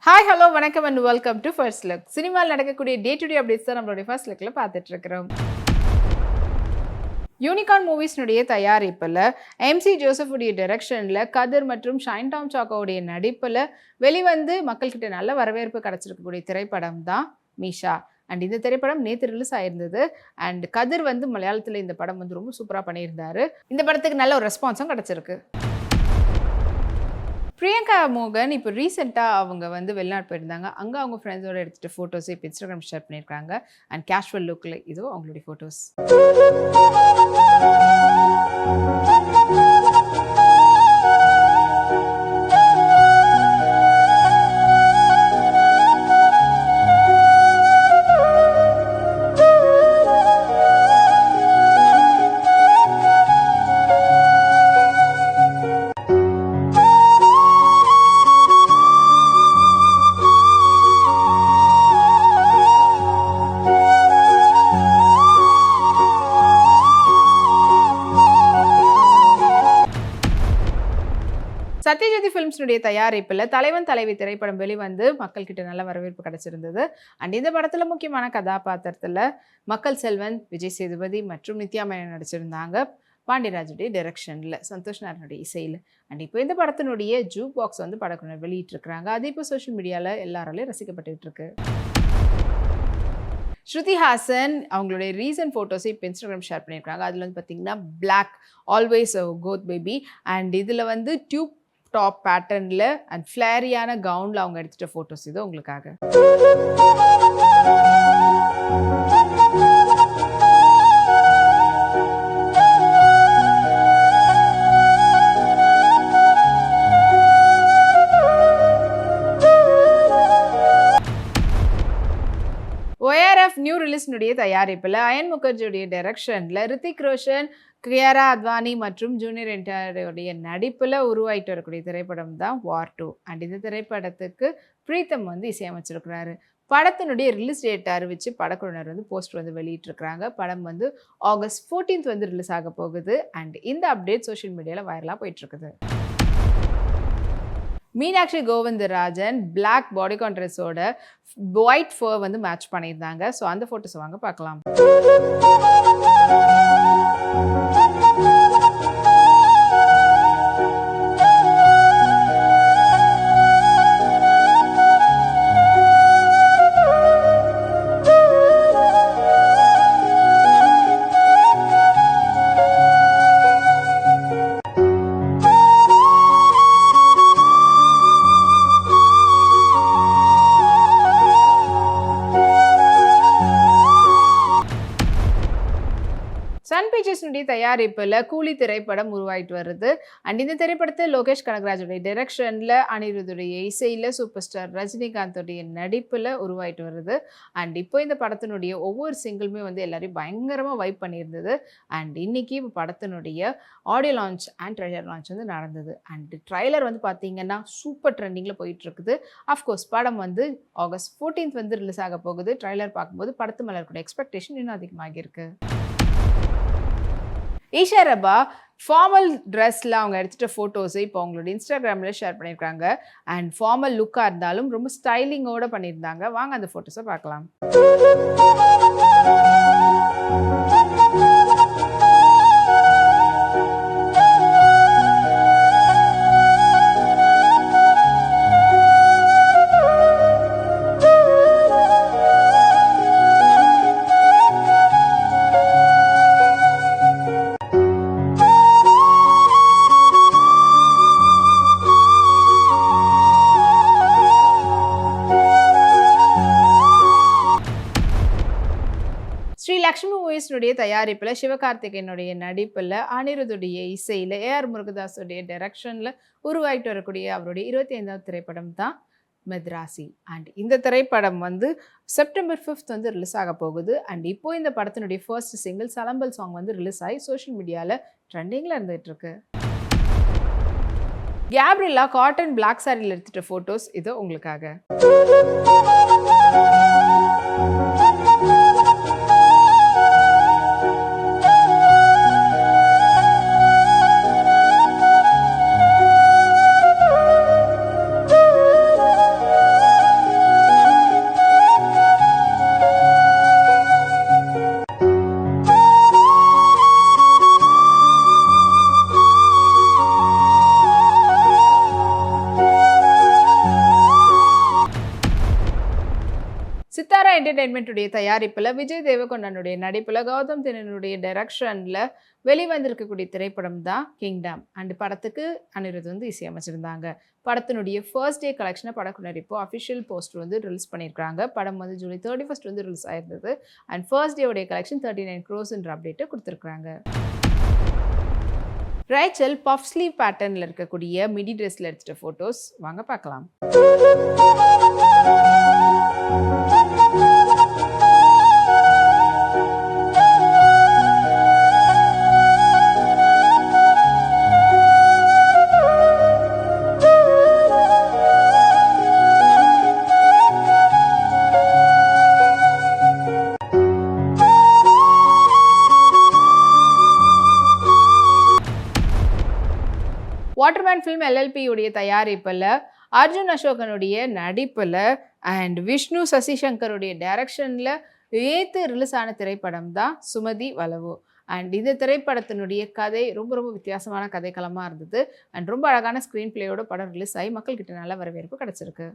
Hi hello வணக்கம் and welcome to first look. சினிமாவில் நடக்கக்கூடிய டே டு டே அப்டேட்ஸ் தான் நம்மளுடைய ஃபர்ஸ்ட் லுக்கில் பார்த்துட்டு இருக்கிறோம். யூனிகார்ன் மூவிஸ்னுடைய தயாரிப்பில் எம்சி ஜோசஃபுடைய டைரக்ஷனில் கதிர் மற்றும் ஷைன் டாம் சாக்கோவுடைய நடிப்பில் வெளிவந்து மக்கள்கிட்ட நல்ல வரவேற்பு கிடச்சிருக்கக்கூடிய திரைப்படம் தான் மீஷா. அண்ட் இந்த திரைப்படம் நேற்று ரிலீஸ் ஆயிருந்தது. அண்ட் கதிர் வந்து மலையாளத்தில் இந்த படம் வந்து ரொம்ப சூப்பராக பண்ணியிருந்தாரு. இந்த படத்துக்கு நல்ல ஒரு ரெஸ்பான்ஸும் கிடச்சிருக்கு. பிரியங்கா மோகன் இப்போ ரீசெண்டாக அவங்க வந்து வெளிநாடு போயிருந்தாங்க. அங்கே அவங்க ஃப்ரெண்ட்ஸோடு எடுத்துகிட்டு ஃபோட்டோஸ் இப்போ இன்ஸ்டாகிராம் ஷேர் பண்ணியிருக்காங்க. அண்ட் கேஷுவல் லுக்கில் இதோ அவங்களுடைய ஃபோட்டோஸ். சத்யஜோதி ஃபிலிம்ஸுடைய தயாரிப்பில் தலைவன் தலைவி திரைப்படம் வெளிவந்து மக்கள்கிட்ட நல்ல வரவேற்பு கிடச்சிருந்தது. அண்ட் இந்த படத்தில் முக்கியமான கதாபாத்திரத்தில் மக்கள் செல்வன், விஜய் சேதுபதி மற்றும் நித்யா மேனன் நடிச்சிருந்தாங்க. பாண்டியராஜுடைய டைரக்ஷனில், சந்தோஷ் நாராயணுடைய இசையில். அண்ட் இப்போ இந்த படத்தினுடைய ஜூக் பாக்ஸ் வந்து படக்குனர் வெளியிட்டிருக்கிறாங்க. அது இப்போ சோஷியல் மீடியாவில் எல்லாராலையும் ரசிக்கப்பட்டு இருக்கு. ஸ்ருதி ஹாசன் அவங்களுடைய ரீசன்ட் ஃபோட்டோஸை இப்போ இன்ஸ்டாகிராம் ஷேர் பண்ணியிருக்காங்க. அதில் வந்து பார்த்தீங்கன்னா பிளாக் ஆல்வேஸ் கோத் பேபி அண்ட் இதில் வந்து டியூப் டாப் பேட்டர்னில் அண்ட் ஃப்ளேரியான கவுனில் அவங்க எடுத்துகிட்ட ஃபோட்டோஸ் இது உங்களுக்காக. ORF நியூ ரிலீஸ்னுடைய தயாரிப்பில் அயன் முகர்ஜியுடைய டைரக்ஷனில் ரித்திக் ரோஷன், கியாரா அத்வானி மற்றும் ஜூனியர் என்டிஆருடைய நடிப்பில் உருவாயிட்டு வரக்கூடிய திரைப்படம் தான் வார் 2. அண்ட் இந்த திரைப்படத்துக்கு பிரீத்தம் வந்து இசையமைச்சிருக்கிறாரு. படத்தினுடைய ரிலீஸ் டேட் அறிவித்து படக்குழுவினர் வந்து போஸ்டர் வந்து வெளியிட்டிருக்கிறாங்க. படம் வந்து ஆகஸ்ட் 14 வந்து ரிலீஸ் ஆக போகுது. அண்ட் இந்த அப்டேட் சோஷியல் மீடியாவில் வைரலாக போயிட்டுருக்குது. மீனாட்சி கோவிந்தராஜன் பிளாக் பாடிகான் ட்ரெஸ்ஸோட ஒயிட் ஃபர் வந்து மேட்ச் பண்ணியிருந்தாங்க. ஸோ அந்த ஃபோட்டோஸை வாங்க பார்க்கலாம். சன் பிக்சர்ஸ்னுடைய தயாரிப்பில் கூலி திரைப்படம் உருவாயிட்டு வருது. அண்ட் இந்த திரைப்படத்தை லோகேஷ் கனகராஜுடைய டைரக்ஷனில், அனிருத்துடைய இசையில், சூப்பர் ஸ்டார் ரஜினிகாந்தோடைய நடிப்பில் உருவாயிட்டு வருது. அண்ட் இப்போ இந்த படத்தினுடைய ஒவ்வொரு சிங்கிளுமே வந்து எல்லாரையும் பயங்கரமாக வைப் பண்ணியிருந்தது. அண்ட் இன்னைக்கு இப்போ படத்தினுடைய audio launch and trailer launch வந்து நடந்தது. அண்ட் ட்ரைலர் வந்து பார்த்தீங்கன்னா சூப்பர் ட்ரெண்டிங்கில் போயிட்டு இருக்குது. அஃப்கோர்ஸ் படம் வந்து ஆகஸ்ட் 14 வந்து ரிலீஸ் ஆக போகுது. ட்ரைலர் பார்க்கும்போது படத்து மேலே இருக்கக்கூடிய எக்ஸ்பெக்டேஷன் இன்னும் அதிகமாகிருக்கு. ஈஷா ரபா ஃபார்மல் ட்ரெஸ்ஸில் அவங்க எடுத்துகிட்ட ஃபோட்டோஸை இப்போ அவங்களோட இன்ஸ்டாகிராமில் ஷேர் பண்ணியிருக்காங்க. அண்ட் ஃபார்மல் லுக்காக இருந்தாலும் ரொம்ப ஸ்டைலிங்கோடு பண்ணியிருந்தாங்க. வாங்க அந்த ஃபோட்டோஸை பார்க்கலாம். ஸ்ரீ லக்ஷ்மி மூவிஸ்னுடைய தயாரிப்பில் சிவகார்த்திகேயனுடைய நடிப்பில், அனிருத்துடைய இசையில், AR முருகதாஸுடைய டைரக்ஷனில் உருவாயிட்டு வரக்கூடிய அவருடைய 25வது திரைப்படம் தான் மெத்ராசி. அண்ட் இந்த திரைப்படம் வந்து செப்டம்பர் 5 வந்து ரிலீஸ் ஆக போகுது. அண்ட் இப்போ இந்த படத்தினுடைய ஃபர்ஸ்ட் சிங்கிள் சலம்பல் சாங் வந்து ரிலீஸ் ஆகி சோஷியல் மீடியாவில் ட்ரெண்டிங்கில் இருந்துகிட்டு இருக்கு. கேப்ரில்லா காட்டன் பிளாக் சாரியில் எடுத்துகிட்ட ஃபோட்டோஸ் இது உங்களுக்காக. என்டர்டெயின்மெண்ட் உடைய தயாரிப்புல விஜய் தேவரகொண்டானுடைய நடிப்புல கௌதம் தின்னனுடைய டைரக்ஷன்ல வெளிவந்திருக்கக்கூடிய திரைப்படம் தான் கிங்டம். அண்ட் படத்துக்கு அனிருத் வந்து இசையமைச்சிருந்தாங்க. படத்தினுடைய ஃபர்ஸ்ட் டே கலெக்ஷனை படக்குனர் இப்போ அஃபிஷியல் போஸ்டர் வந்து ரிலீஸ் பண்ணியிருக்காங்க. படம் வந்து ஜூலை 31 வந்து ரிலீஸ் ஆயிருந்தது. அண்ட் ஃபர்ஸ்ட் டே உடைய கலெக்ஷன் 39 crores அப்டேட்டை கொடுத்துருக்காங்க. ரேச்சல் பஃப் ஸ்லீவ் பேட்டர்னில் இருக்கக்கூடிய மிடி ட்ரெஸ்ஸில் எடுத்துகிட்ட ஃபோட்டோஸ் வாங்க பார்க்கலாம். வாட்டர்மேன் ஃபிலிம் LLP உடைய தயாரிப்பில் அர்ஜுன் அசோகனுடைய நடிப்பில் அண்ட் விஷ்ணு சசிசங்கருடைய டைரக்ஷனில் ஏத்து ரிலீஸ் ஆன திரைப்படம் தான் சுமதி வலவு. அண்ட் இந்த திரைப்படத்தினுடைய கதை ரொம்ப வித்தியாசமான கதைக்களமாக இருந்தது. அண்ட் ரொம்ப அழகான ஸ்க்ரீன் பிளேயோட படம் ரிலீஸ் ஆகி மக்கள்கிட்ட நல்ல வரவேற்பு கிடச்சிருக்கு.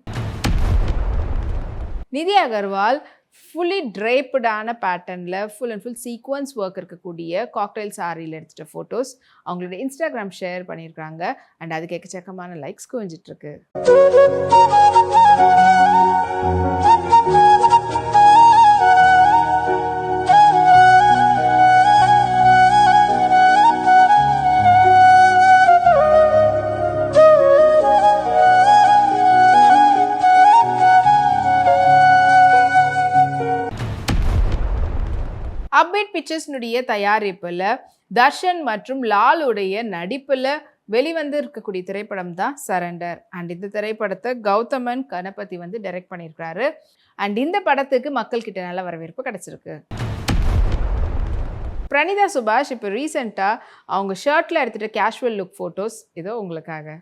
நிதி அகர்வால் ஃபுல்லி ட்ரேப்டான பேட்டர்னில் full and full sequence work இருக்கக்கூடிய காக்டைல் சாரியில் எடுத்துகிட்ட ஃபோட்டோஸ் அவங்களோட இன்ஸ்டாகிராம் ஷேர் பண்ணியிருக்காங்க. அண்ட் அதுக்கு எக்கச்சக்கமான லைக்ஸ் குவிஞ்சிட்ருக்கு. அப்டேட் பிக்சர்ஸ்னுடைய தயாரிப்பில் தர்ஷன் மற்றும் லாலுடைய நடிப்பில் வெளிவந்து இருக்கக்கூடிய திரைப்படம் தான் சரண்டர். அண்ட் இந்த திரைப்படத்தை கௌதமன் கணபதி வந்து டைரக்ட் பண்ணியிருக்காரு. அண்ட் இந்த படத்துக்கு மக்கள்கிட்ட நல்ல வரவேற்பு கிடைச்சிருக்கு. பிரணிதா சுபாஷ் இப்போ ரீசெண்டாக அவங்க ஷர்ட்டில் எடுத்துகிட்ட கேஷுவல் லுக் ஃபோட்டோஸ் இதோ உங்களுக்காக.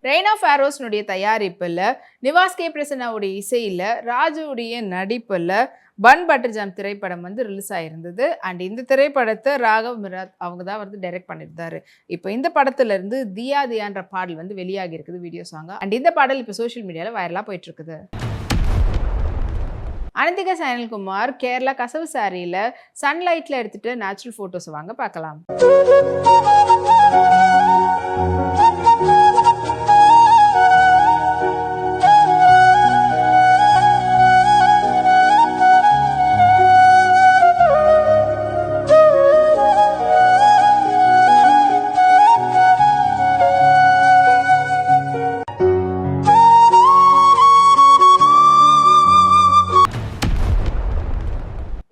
ரெயின் ஆஃப் ஆரோஸ்னுடைய தயாரிப்பில் நிவாஸ் கே பிரசன்னாவுடைய இசையில் ராஜுடைய நடிப்பில் பன் பட்டர் ஜாம் திரைப்படம் வந்து ரிலீஸ் ஆகிருந்தது. அண்ட் இந்த திரைப்படத்தை ராகவ் மிராத் அவங்க தான் வந்து டைரக்ட் பண்ணியிருந்தாரு. இப்போ இந்த படத்துலேருந்து தியா தியான்ற பாடல் வந்து வெளியாகி இருக்குது வீடியோ சாங்க. அண்ட் இந்த பாடல் இப்போ சோஷியல் மீடியாவில் வைரலாக போயிட்டு இருக்குது. அனந்திகா சயனல்குமார் கேரளா கசவு சாரியில் சன்லைட்டில் எடுத்துகிட்டு நேச்சுரல் ஃபோட்டோஸ் வாங்க பார்க்கலாம்.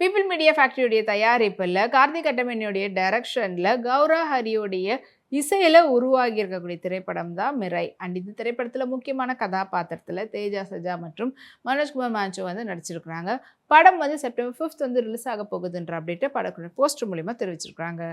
பீப்பிள் மீடியா ஃபேக்டரியுடைய தயாரிப்பில் கார்த்திக் கட்டமணியுடைய டைரக்ஷனில் கௌரா ஹரியோடைய இசையில் உருவாகி இருக்கக்கூடிய திரைப்படம் தான் மிரை. அண்ட் இந்த திரைப்படத்தில் முக்கியமான கதாபாத்திரத்தில் தேஜா சஜா மற்றும் மனோஜ்குமார் மான்சோ வந்து நடிச்சிருக்கிறாங்க. படம் வந்து செப்டம்பர் 5 வந்து ரிலீஸ் ஆக போகுதுன்ற அப்டேட்டை படக்குழு போஸ்டர் மூலிமா தெரிவிச்சிருக்கிறாங்க.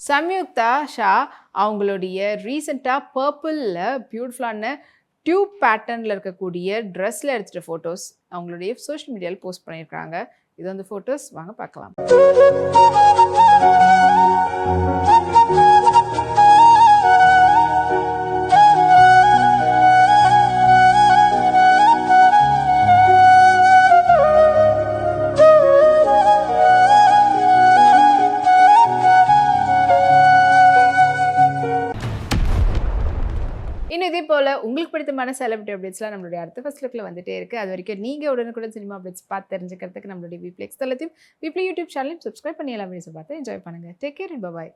சம்யுக்தா ஷா அவங்களுடைய ரீசெண்டாக பர்பிளில் பியூட்டிஃபுல்லான டியூப் பேட்டர்னில் இருக்கக்கூடிய ட்ரெஸ்ஸில் எடுத்துகிட்ட ஃபோட்டோஸ் அவங்களுடைய சோஷியல் மீடியாவில் போஸ்ட் பண்ணியிருக்காங்க. இது வந்து ஃபோட்டோஸ் வாங்க பார்க்கலாம். இன்னும் இதே போல் உங்களுக்கு பிடித்தமான செலிபிரிட்டி அப்டேட்ஸ்லாம் நம்மளுடைய அடுத்த ஃபர்ஸ்ட் லுக்கில் வந்துட்டே இருக்குது. அது வரைக்கும் நீங்கள் உடனுக்குடன் சினிமா அப்டேட்ஸ் பார்த்து தெரிஞ்சுக்கிறதுக்கு நம்மளுடைய வீப்ளெக்ஸ் தளத்தையும் வீப்ளி யூடியூப் சேனலையும் சப்ஸ்கிரைப் பண்ணி எல்லா வீடியோஸை பார்த்து என்ஜாய் பண்ணுங்கள். Take care and by.